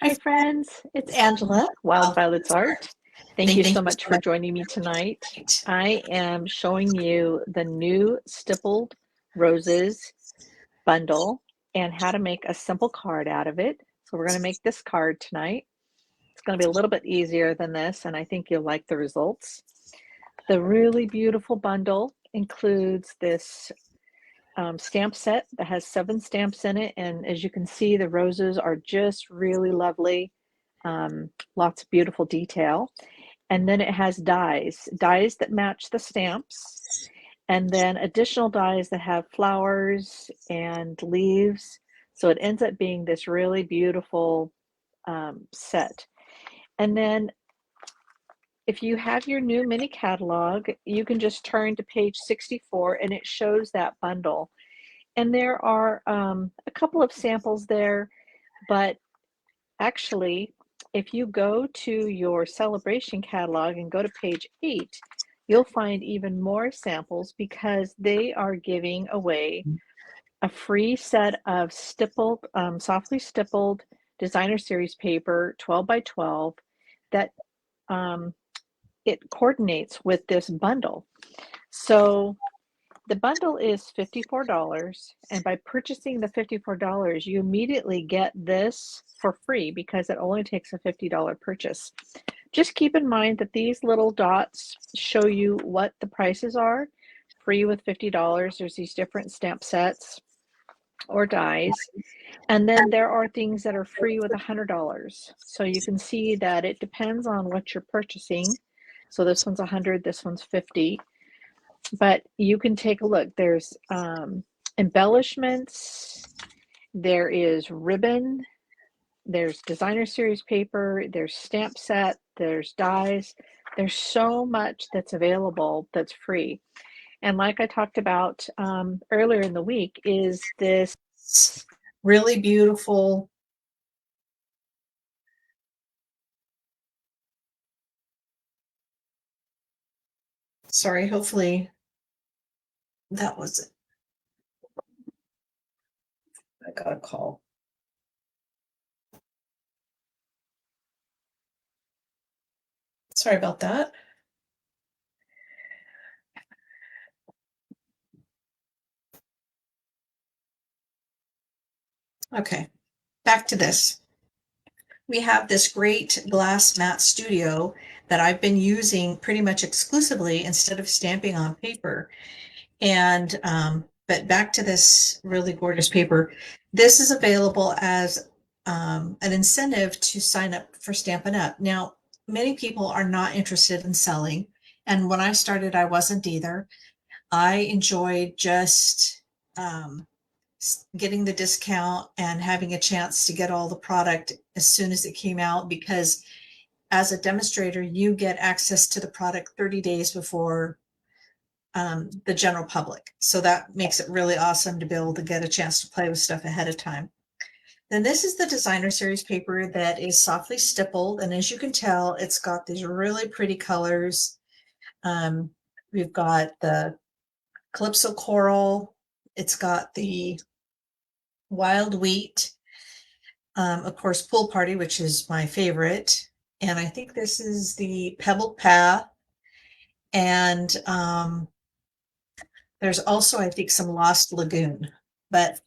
Hi, friends. It's Angela, Wild Violets Art. Thank you so much for joining me tonight. I am showing you the new Stippled Roses bundle and how to make a simple card out of it. So we're going to make this card tonight. It's going to be a little bit easier than this, and I think you'll like the results. The really beautiful bundle includes this stamp set that has 7 stamps in it, and as you can see, the roses are just really lovely. Lots of beautiful detail. And then it has dies that match the stamps, and then additional dies that have flowers and leaves. So it ends up being this really beautiful set. And then if you have your new mini catalog, you can just turn to page 64 and it shows that bundle. And there are a couple of samples there, but actually, if you go to your Sale-a-bration catalog and go to page 8, you'll find even more samples because they are giving away a free set of stippled, softly stippled designer series paper, 12 by 12, that it coordinates with this bundle. So the bundle is $54, and by purchasing the $54, you immediately get this for free because it only takes a $50 purchase. Just keep in mind that these little dots show you what the prices are. Free with $50, there's these different stamp sets or dies. And then there are things that are free with $100. So you can see that it depends on what you're purchasing. So this one's 100, this one's 50. But you can take a look. There's embellishments, there is ribbon, there's designer series paper, there's stamp set, there's dies. There's so much that's available that's free. And like I talked about earlier in the week, is this really beautiful sorry, hopefully that was it. I got a call. Sorry about that. Okay, back to this. We have this great glass mat studio that I've been using pretty much exclusively instead of stamping on paper. And but back to this really gorgeous paper. This is available as an incentive to sign up for Stampin' Up. Now, many people are not interested in selling, and when I started, I wasn't either. I enjoyed just getting the discount and having a chance to get all the product as soon as it came out, because as a demonstrator, you get access to the product 30 days before the general public. So that makes it really awesome to be able to get a chance to play with stuff ahead of time. Then this is the designer series paper that is softly stippled. And as you can tell, it's got these really pretty colors. We've got the Calypso Coral. It's got the Wild Wheat. Of course, Pool Party, which is my favorite. And I think this is the Pebbled Path. And there's also, I think, some Lost Lagoon. But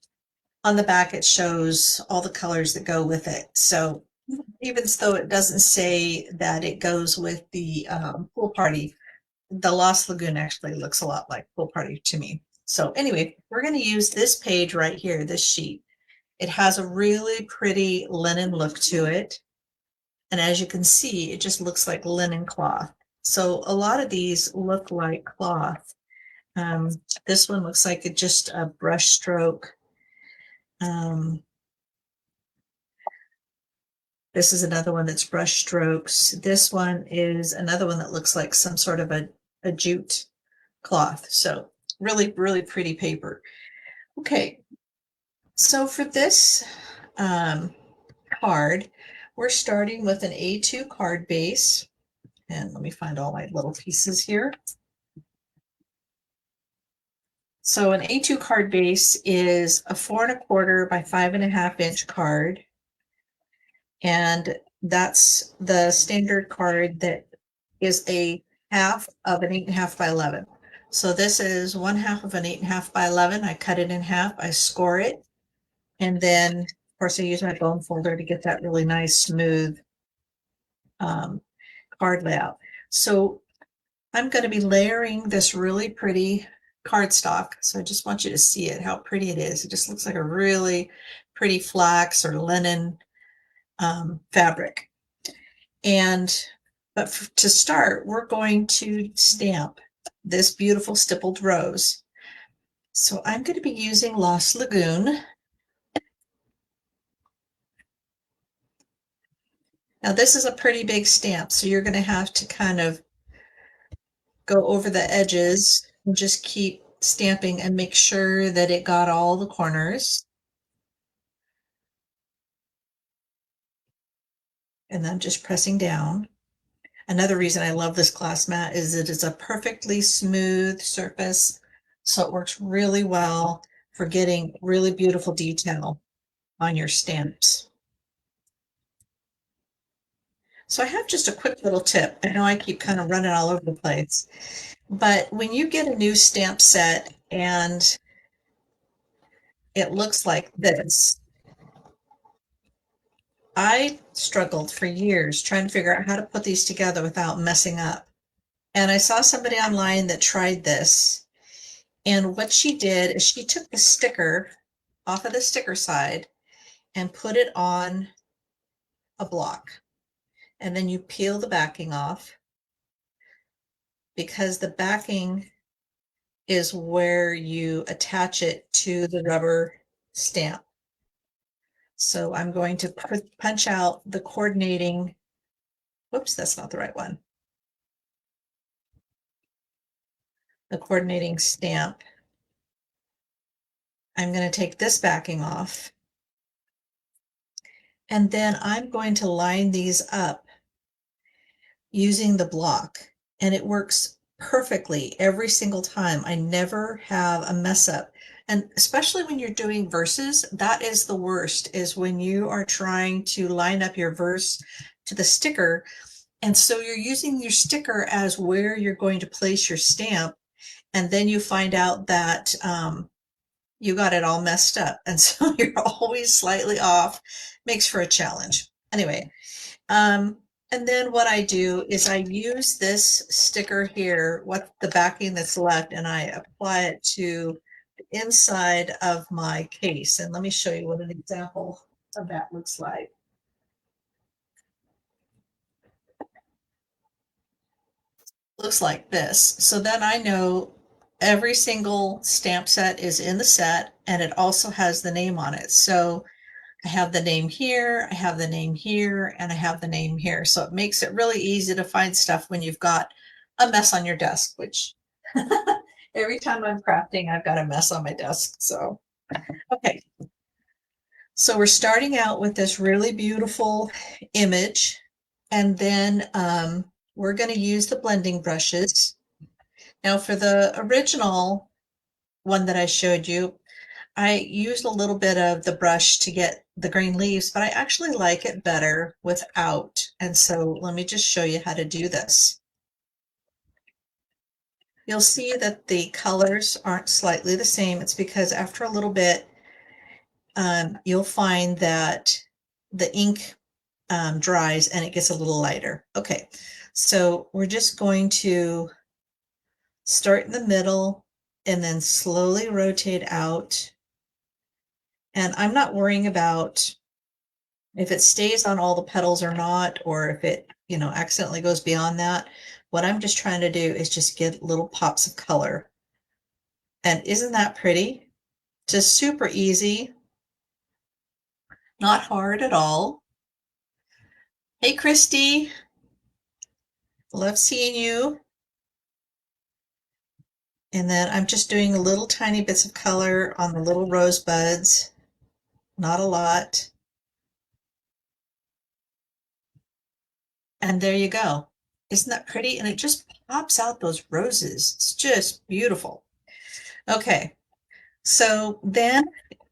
on the back, it shows all the colors that go with it. So even though it doesn't say that it goes with the Pool Party, the Lost Lagoon actually looks a lot like Pool Party to me. So anyway, we're going to use this page right here, this sheet. It has a really pretty linen look to it. And as you can see, it just looks like linen cloth. So a lot of these look like cloth. This one looks like just a brush stroke. This is another one that's brush strokes. This one is another one that looks like some sort of a jute cloth. So really, really pretty paper. Okay, so for this card, we're starting with an A2 card base. And let me find all my little pieces here. So an A2 card base is a 4 1/4 by 5 1/2 inch card. And that's the standard card that is a half of an 8.5 by 11. So this is 1/2 of an 8.5 by 11. I cut it in half, I score it, and then of course I use my bone folder to get that really nice smooth card layout. So I'm going to be layering this really pretty cardstock. So I just want you to see it, how pretty it is. It just looks like a really pretty flax or linen fabric. But to start, we're going to stamp this beautiful stippled rose. So I'm going to be using Lost Lagoon. Now this is a pretty big stamp, so you're going to have to kind of go over the edges and just keep stamping and make sure that it got all the corners. And I'm just pressing down. Another reason I love this glass mat is it is a perfectly smooth surface, so it works really well for getting really beautiful detail on your stamps. So I have just a quick little tip. I know I keep kind of running all over the place, but when you get a new stamp set and it looks like this, I struggled for years trying to figure out how to put these together without messing up. And I saw somebody online that tried this. And what she did is she took the sticker off of the sticker side and put it on a block. And then you peel the backing off because the backing is where you attach it to the rubber stamp. So I'm going to punch out the coordinating, whoops, that's not the right one. The coordinating stamp. I'm going to take this backing off. And then I'm going to line these up using the block. And it works perfectly every single time. I never have a mess up. And especially when you're doing verses, that is the worst, is when you are trying to line up your verse to the sticker. And so you're using your sticker as where you're going to place your stamp. And then you find out that you got it all messed up. And so you're always slightly off. Makes for a challenge. Anyway, and then what I do is I use this sticker here, what the backing that's left, and I apply it to the inside of my case. And let me show you what an example of that looks like. Looks like this. So then I know every single stamp set is in the set, and it also has the name on it. So I have the name here, I have the name here, and I have the name here. So it makes it really easy to find stuff when you've got a mess on your desk, which every time I'm crafting, I've got a mess on my desk. So, okay. So we're starting out with this really beautiful image, and then we're going to use the blending brushes. Now for the original one that I showed you, I used a little bit of the brush to get the green leaves, but I actually like it better without. And so let me just show you how to do this. You'll see that the colors aren't slightly the same. It's because after a little bit, you'll find that the ink dries and it gets a little lighter. Okay, so we're just going to start in the middle and then slowly rotate out. And I'm not worrying about if it stays on all the petals or not, or if it, accidentally goes beyond that. What I'm just trying to do is just get little pops of color. And isn't that pretty? Just super easy, not hard at all. Hey, Christy. Love seeing you. And then I'm just doing little tiny bits of color on the little rosebuds. Not a lot. And there you go. Isn't that pretty? And it just pops out those roses. It's just beautiful. Okay, so then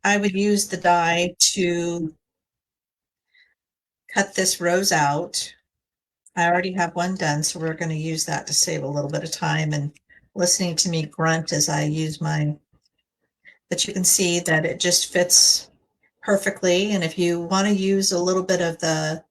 I would use the die to cut this rose out. I already have one done, so we're going to use that to save a little bit of time and listening to me grunt as I use mine. But you can see that it just fits perfectly. And if you want to use a little bit of the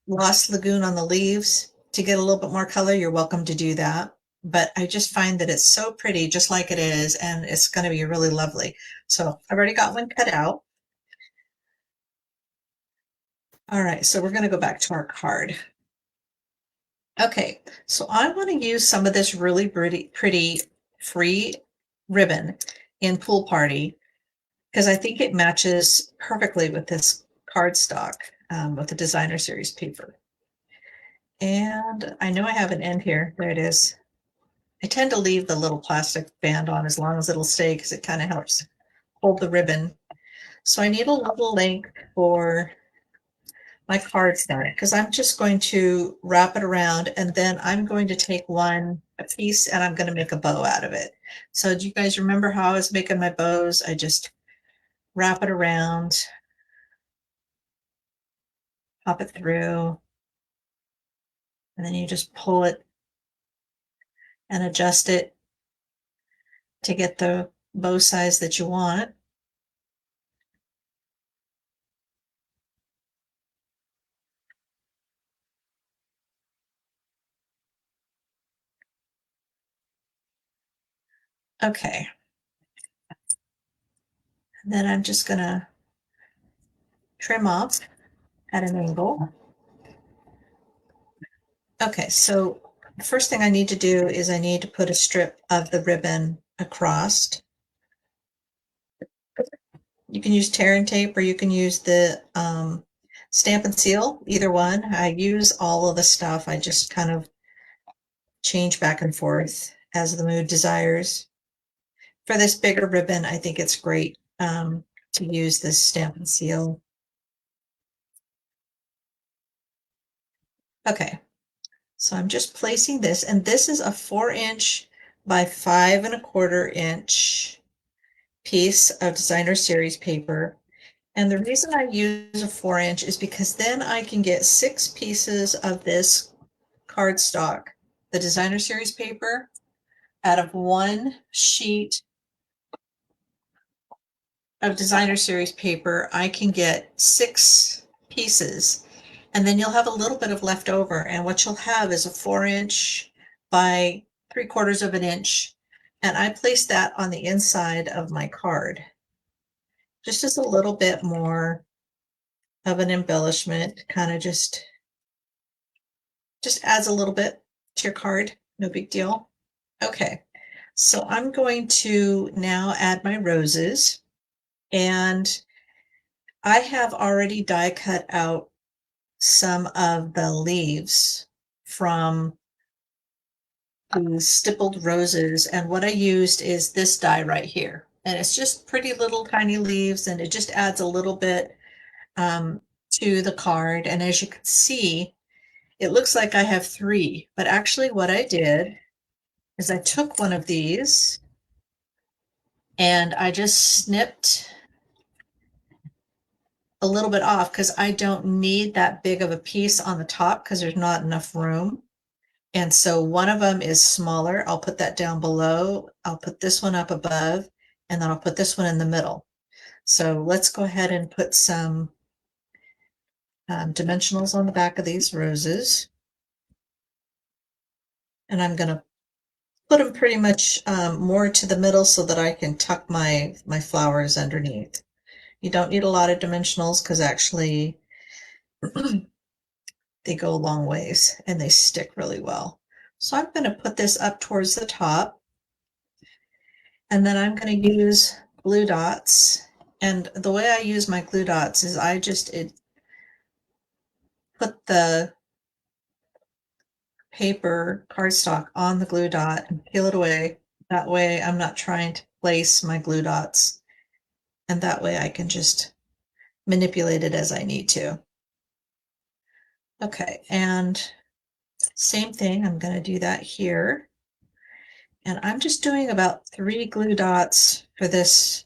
Lost Lagoon on the leaves to get a little bit more color, you're welcome to do that. But I just find that it's so pretty, just like it is, and it's going to be really lovely. So I've already got one cut out. All right, so we're going to go back to our card. Okay, so I want to use some of this really pretty free ribbon in Pool Party because I think it matches perfectly with this cardstock with the designer series paper. And I know I have an end here. There it is. I tend to leave the little plastic band on as long as it'll stay because it kind of helps hold the ribbon. So I need a little length for my cardstock because I'm just going to wrap it around and then I'm going to take a piece and I'm going to make a bow out of it. So do you guys remember how I was making my bows? I just wrap it around, pop it through, and then you just pull it and adjust it to get the bow size that you want. Okay. And then I'm just going to trim off at an angle. Okay, so the first thing I need to do is I need to put a strip of the ribbon across. You can use tear and tape or you can use the Stamp and Seal, either one. I use all of the stuff. I just kind of change back and forth as the mood desires. For this bigger ribbon, I think it's great to use this Stamp and Seal. Okay, so I'm just placing this, and this is a 4-inch by 5¼ inch piece of designer series paper. And the reason I use a 4-inch is because then I can get 6 pieces of this cardstock, the designer series paper, out of one sheet of designer series paper. I can get 6 pieces, and then you'll have a little bit of leftover. And what you'll have is a 4-inch by 3/4 inch. And I place that on the inside of my card, just as a little bit more of an embellishment, kind of just adds a little bit to your card, no big deal. Okay, so I'm going to now add my roses, and I have already die cut out some of the leaves from the Stippled Roses, and what I used is this die right here, and it's just pretty little tiny leaves, and it just adds a little bit to the card. And as you can see, it looks like I have 3, but actually what I did is I took one of these and I just snipped a little bit off because I don't need that big of a piece on the top because there's not enough room. And so one of them is smaller. I'll put that down below. I'll put this one up above, and then I'll put this one in the middle. So let's go ahead and put some dimensionals on the back of these roses. And I'm going to put them pretty much more to the middle so that I can tuck my flowers underneath. You don't need a lot of dimensionals because actually they go a long ways and they stick really well. So I'm going to put this up towards the top, and then I'm going to use glue dots. And the way I use my glue dots is I just put the paper cardstock on the glue dot and peel it away. That way I'm not trying to place my glue dots, and that way I can just manipulate it as I need to. Okay, and same thing, I'm going to do that here. And I'm just doing about 3 glue dots for this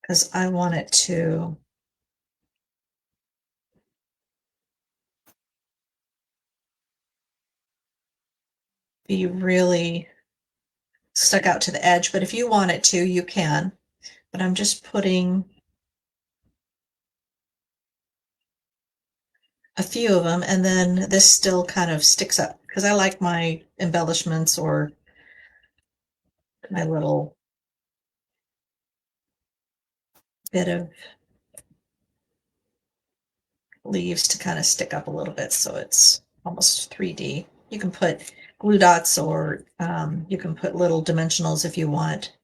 because I want it to be really stuck out to the edge, but if you want it to, you can. But I'm just putting a few of them, and then this still kind of sticks up because I like my embellishments or my little bit of leaves to kind of stick up a little bit so it's almost 3D. You can put glue dots or you can put little dimensionals if you want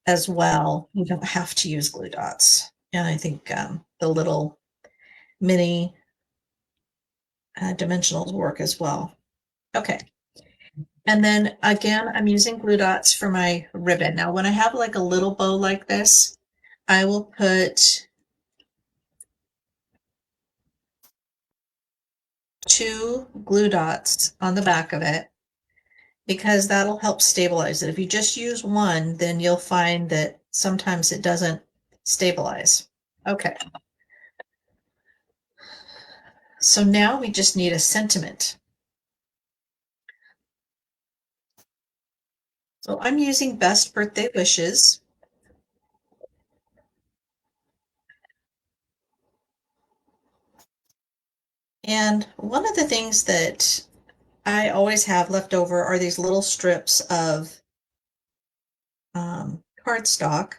as well. You don't have to use glue dots. And I think the little mini dimensionals work as well. Okay. And then again, I'm using glue dots for my ribbon. Now, when I have like a little bow like this, I will put 2 glue dots on the back of it because that'll help stabilize it. If you just use one, then you'll find that sometimes it doesn't stabilize. Okay. So now we just need a sentiment. So I'm using Best Birthday Wishes. And one of the things that I always have left over are these little strips of cardstock.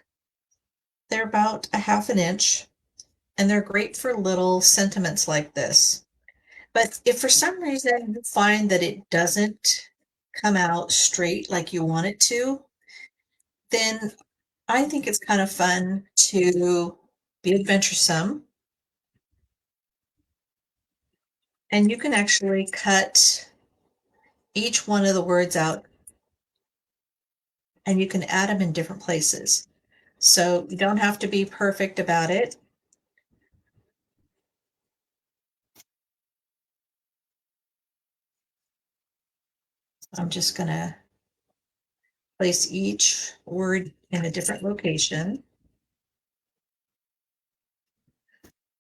They're about a half an inch, and they're great for little sentiments like this. But if for some reason you find that it doesn't come out straight like you want it to, then I think it's kind of fun to be adventuresome. And you can actually cut each one of the words out and you can add them in different places. So you don't have to be perfect about it. I'm just going to place each word in a different location.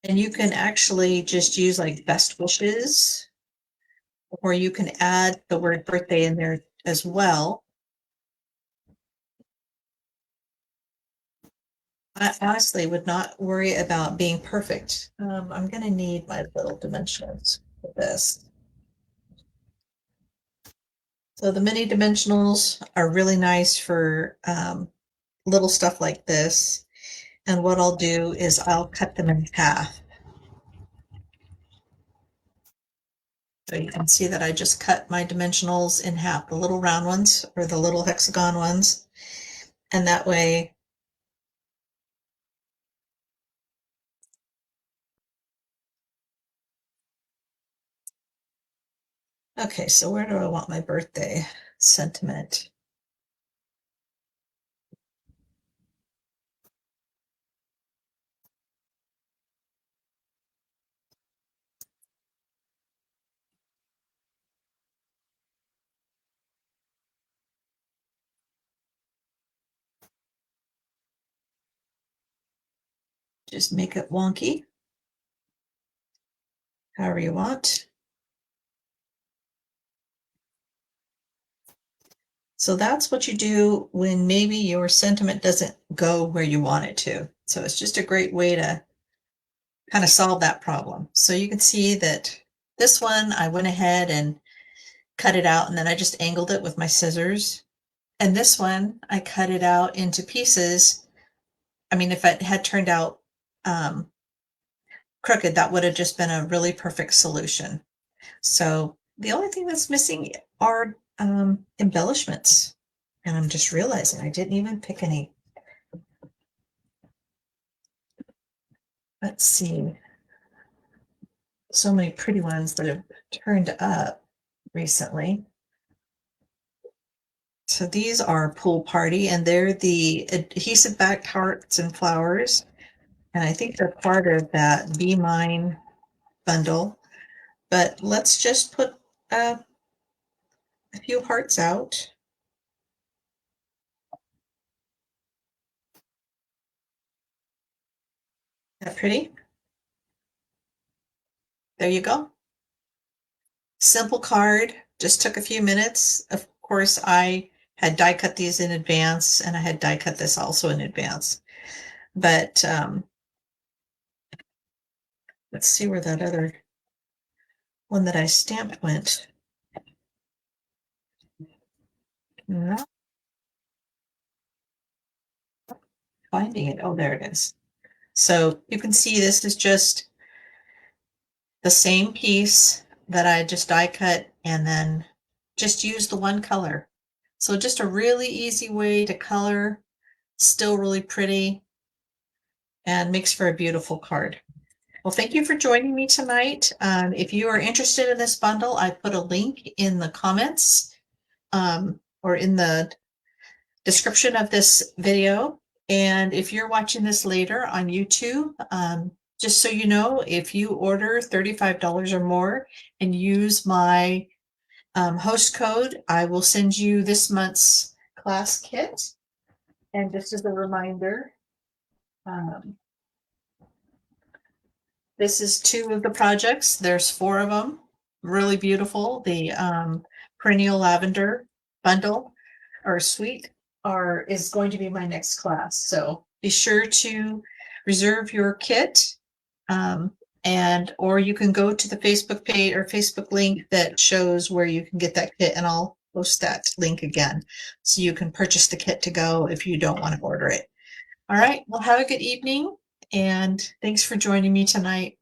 And you can actually just use like best wishes, or you can add the word birthday in there as well. I honestly would not worry about being perfect. I'm going to need my little dimensionals for this. So the mini dimensionals are really nice for little stuff like this. And what I'll do is I'll cut them in half. So you can see that I just cut my dimensionals in half, the little round ones or the little hexagon ones. And that way, okay, so where do I want my birthday sentiment? Just make it wonky, however you want. So that's what you do when maybe your sentiment doesn't go where you want it to. So it's just a great way to kind of solve that problem. So you can see that this one, I went ahead and cut it out and then I just angled it with my scissors. And this one, I cut it out into pieces. I mean, if it had turned out crooked, that would have just been a really perfect solution. So the only thing that's missing are embellishments. And I'm just realizing I didn't even pick any. Let's see. So many pretty ones that have turned up recently. So these are Pool Party, and they're the adhesive backed hearts and flowers. And I think they're part of that Be Mine bundle. But let's just put a few hearts out. Is that pretty? There you go. Simple card, just took a few minutes. Of course, I had die cut these in advance, and I had die cut this also in advance. But let's see where that other one that I stamped went. Not finding it. Oh, there it is. So you can see this is just the same piece that I just die cut and then just use the one color. So just a really easy way to color, still really pretty, and makes for a beautiful card. Well, thank you for joining me tonight. If you are interested in this bundle, I put a link in the comments or in the description of this video. And if you're watching this later on YouTube, just so you know, if you order $35 or more and use my host code, I will send you this month's class kit. And just as a reminder, this is 2 of the projects. There's 4 of them. Really beautiful. The perennial lavender bundle or suite is going to be my next class. So be sure to reserve your kit, or you can go to the Facebook page or Facebook link that shows where you can get that kit, and I'll post that link again so you can purchase the kit to go if you don't want to order it. All right. Well, have a good evening, and thanks for joining me tonight.